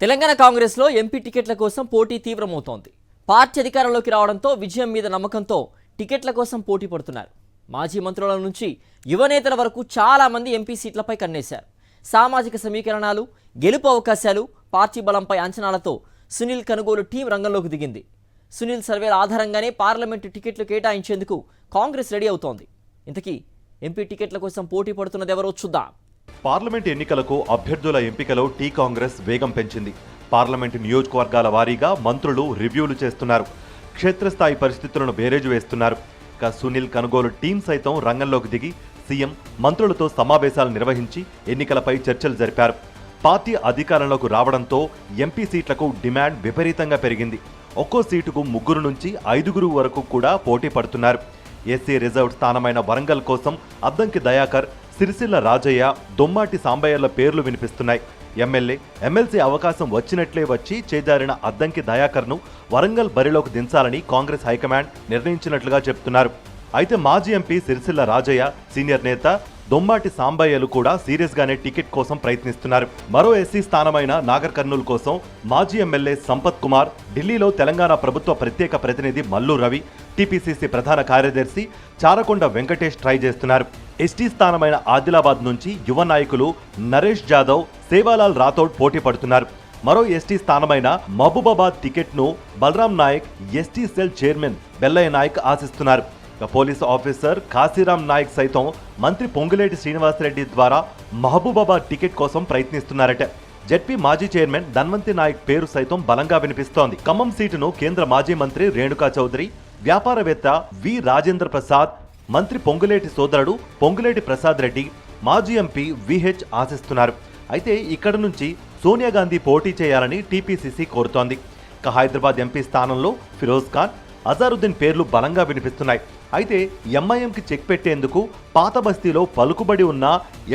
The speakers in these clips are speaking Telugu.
తెలంగాణ కాంగ్రెస్లో ఎంపీ టికెట్ల కోసం పోటీ తీవ్రమవుతోంది. పార్టీ అధికారంలోకి రావడంతో విజయం మీద నమ్మకంతో టికెట్ల కోసం పోటీ పడుతున్నారు. మాజీ మంత్రుల నుంచి యువనేతల వరకు చాలా మంది ఎంపీ సీట్లపై కన్నేశారు. సామాజిక సమీకరణాలు, గెలుపు అవకాశాలు, పార్టీ బలంపై అంచనాలతో సునీల్ కనుగోలు టీం రంగంలోకి దిగింది. సునీల్ సర్వేల ఆధారంగానే పార్లమెంటు టికెట్లు కేటాయించేందుకు కాంగ్రెస్ రెడీ అవుతోంది. ఇంతకీ ఎంపీ టికెట్ల కోసం పోటీ పడుతున్నది ఎవరో చూద్దాం. పార్లమెంట్ ఎన్నికలకు అభ్యర్థుల ఎంపికలో టీ కాంగ్రెస్ వేగం పెంచింది. పార్లమెంటు నియోజకవర్గాల వారీగా మంత్రులు రివ్యూలు చేస్తున్నారు. క్షేత్రస్థాయి పరిస్థితులను బేరేజు వేస్తున్నారు. ఇక సునీల్ కనుగోలు టీం సైతం రంగంలోకి దిగి సీఎం మంత్రులతో సమావేశాలు నిర్వహించి ఎన్నికలపై చర్చలు జరిపారు. పార్టీ అధికారంలోకి రావడంతో ఎంపీ సీట్లకు డిమాండ్ విపరీతంగా పెరిగింది. ఒక్కో సీటుకు 3 నుంచి 5 వరకు కూడా పోటీ పడుతున్నారు. ఎస్సీ రిజర్వ్డ్ స్థానమైన వరంగల్ కోసం అద్దంకి దయాకర్, సిరిసిల్ల రాజయ్య, దొమ్మాటి సాంబయ్యల పేర్లు వినిపిస్తున్నాయి. ఎమ్మెల్యే, ఎమ్మెల్సీ అవకాశం వచ్చినట్లే వచ్చి చేజారిన అద్దంకి దయాకర్ను వరంగల్ బరిలోకి దించాలని కాంగ్రెస్ హైకమాండ్ నిర్ణయించినట్లుగా చెప్తున్నారు. అయితే మాజీ ఎంపీ సిరిసిల్ల రాజయ్య, సీనియర్ నేత దొమ్మాటి సాంబయ్యలు కూడా సీరియస్ గానే టికెట్ కోసం ప్రయత్నిస్తున్నారు. మరో ఎస్సీ స్థానమైన నాగర్ కర్నూల్ కోసం మాజీ ఎమ్మెల్యే సంపత్ కుమార్, ఢిల్లీలో తెలంగాణ ప్రభుత్వ ప్రత్యేక ప్రతినిధి మల్లు రవి, టీపీసీసీ ప్రధాన కార్యదర్శి చారకొండ వెంకటేష్ ట్రై చేస్తున్నారు. ఎస్టీ స్థానమైన ఆదిలాబాద్ నుంచి యువ నాయకులు నరేష్ జాదవ్, సేవాలాల్ రాథోడ్ పోటీ పడుతున్నారు. మరో ఎస్టీ స్థానమైన మహబూబాబాద్ టికెట్ను Balram Naik, ST cell chairman Bellaiah Naik ఆశిస్తున్నారు. పోలీసు ఆఫీసర్ కాశీరాం నాయక్ సైతం మంత్రి పొంగులేటి శ్రీనివాసరెడ్డి ద్వారా మహబూబాబాద్ టికెట్ కోసం ప్రయత్నిస్తున్నారట. జెడ్పీ మాజీ చైర్మన్ ధన్వంతి నాయక్ పేరు సైతం బలంగా వినిపిస్తోంది. ఖమ్మం సీటును కేంద్ర మాజీ మంత్రి రేణుకా చౌదరి, వ్యాపారవేత్త వి రాజేంద్ర ప్రసాద్, మంత్రి పొంగులేటి సోదరుడు పొంగులేటి ప్రసాద్ రెడ్డి, మాజీ ఎంపీ విహెచ్ ఆశిస్తున్నారు. అయితే ఇక్కడ నుంచి సోనియా గాంధీ పోటీ చేయాలని టీపీసీసీ కోరుతోంది. ఇక హైదరాబాద్ ఎంపీ స్థానంలో ఫిరోజ్ ఖాన్, అజారుద్దీన్ పేర్లు బలంగా వినిపిస్తున్నాయి. అయితే ఎంఐఎంకి చెక్ పెట్టేందుకు పాత బస్తీలో పలుకుబడి ఉన్న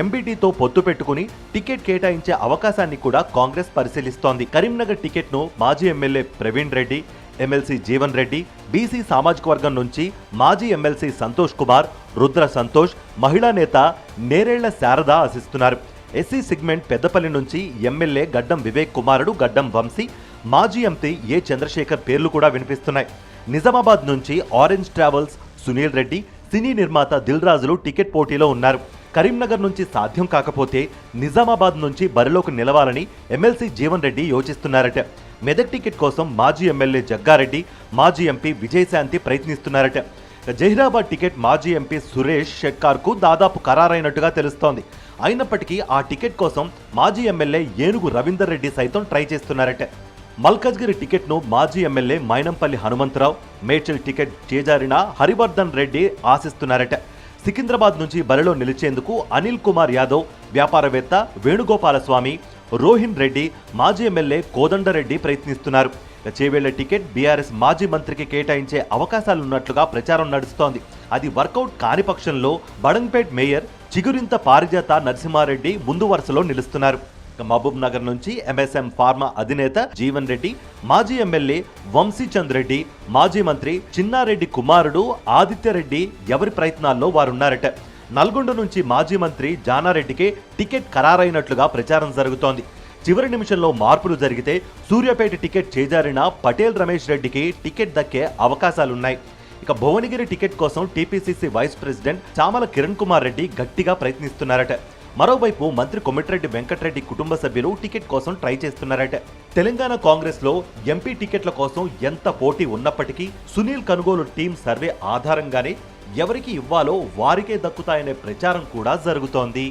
ఎంబీటీతో పొత్తు పెట్టుకుని టికెట్ కేటాయించే అవకాశాన్ని కూడా కాంగ్రెస్ పరిశీలిస్తోంది. కరీంనగర్ టికెట్ను మాజీ MLA Praveen Reddy, MLC Jeevan Reddy, BC సామాజిక వర్గం నుంచి మాజీ ఎమ్మెల్సీ సంతోష్ కుమార్, రుద్ర సంతోష్, మహిళా నేత నేరేళ్ల శారద ఆశిస్తున్నారు. ఎస్సీ సెగ్మెంట్ పెద్దపల్లి నుంచి ఎమ్మెల్యే గడ్డం వివేక్ కుమారుడు గడ్డం వంశీ, మాజీ ఎంపీ ఏ చంద్రశేఖర్ పేర్లు కూడా వినిపిస్తున్నాయి. నిజామాబాద్ నుంచి ఆరెంజ్ ట్రావెల్స్ సునీల్ రెడ్డి, సినీ నిర్మాత దిల్ రాజులు టికెట్ పోటీలో ఉన్నారు. కరీంనగర్ నుంచి సాధ్యం కాకపోతే నిజామాబాద్ నుంచి బరిలోకి నిలవాలని ఎమ్మెల్సీ జీవన్ రెడ్డి యోచిస్తున్నారట. మెదక్ టికెట్ కోసం మాజీ ఎమ్మెల్యే జగ్గారెడ్డి, మాజీ ఎంపీ విజయశాంతి ప్రయత్నిస్తున్నారట. జహీరాబాద్ టికెట్ మాజీ ఎంపీ సురేష్ షెట్కార్కు దాదాపు ఖరారైనట్టుగా తెలుస్తోంది. అయినప్పటికీ ఆ టికెట్ కోసం మాజీ ఎమ్మెల్యే ఏనుగు రవీందర్ రెడ్డి సైతం ట్రై చేస్తున్నారట. మల్కజ్గిరి టికెట్ను మాజీ ఎమ్మెల్యే మైనంపల్లి హనుమంతరావు, మేడ్చల్ టికెట్ చేజారిన హరివర్ధన్ రెడ్డి ఆశిస్తున్నారట. సికింద్రాబాద్ నుంచి బరిలో నిలిచేందుకు అనిల్ కుమార్ యాదవ్, వ్యాపారవేత్త వేణుగోపాలస్వామి, రోహిన్ రెడ్డి, మాజీ ఎమ్మెల్యే కోదండరెడ్డి ప్రయత్నిస్తున్నారు. చేవేళ్ల టికెట్ బీఆర్ఎస్ మాజీ మంత్రికి కేటాయించే అవకాశాలున్నట్లుగా ప్రచారం నడుస్తోంది. అది వర్కౌట్ కాని పక్షంలో బడంగ్పేట్ మేయర్ చిగురింత పారిజాత నరసింహారెడ్డి ముందు వరుసలో నిలుస్తున్నారు. మహబూబ్ నగర్ నుంచి ఎంఎస్ఎం ఫార్మా అధినేత జీవన్ రెడ్డి, మాజీ ఎమ్మెల్యే వంశీచంద్ రెడ్డి, మాజీ మంత్రి చిన్నారెడ్డి కుమారుడు ఆదిత్యరెడ్డి ఎవరి ప్రయత్నాల్లో వారున్నారట. నల్గొండ నుంచి మాజీ మంత్రి జానారెడ్డికే టికెట్ ఖరారైనట్లుగా ప్రచారం జరుగుతోంది. చివరి నిమిషంలో మార్పులు జరిగితే సూర్యాపేట టికెట్ చేజారిన పటేల్ రమేష్ రెడ్డికి టికెట్ దక్కే అవకాశాలున్నాయి. ఇక భువనగిరి టికెట్ కోసం TPCC vice president Chamala Kiran Kumar Reddy గట్టిగా ప్రయత్నిస్తున్నారట. మరోవైపు మంత్రి కొమిటిరెడ్డి వెంకటరెడ్డి కుటుంబ సభ్యులు టికెట్ కోసం ట్రై చేస్తున్నారట. తెలంగాణ కాంగ్రెస్ లో ఎంపీ టికెట్ల కోసం ఎంత పోటీ ఉన్నప్పటికీ సునీల్ కనుగోలు టీం సర్వే ఆధారంగానే ఎవరికి ఇవ్వాలో వారికే దక్కుతాయనే ప్రచారం కూడా జరుగుతోంది.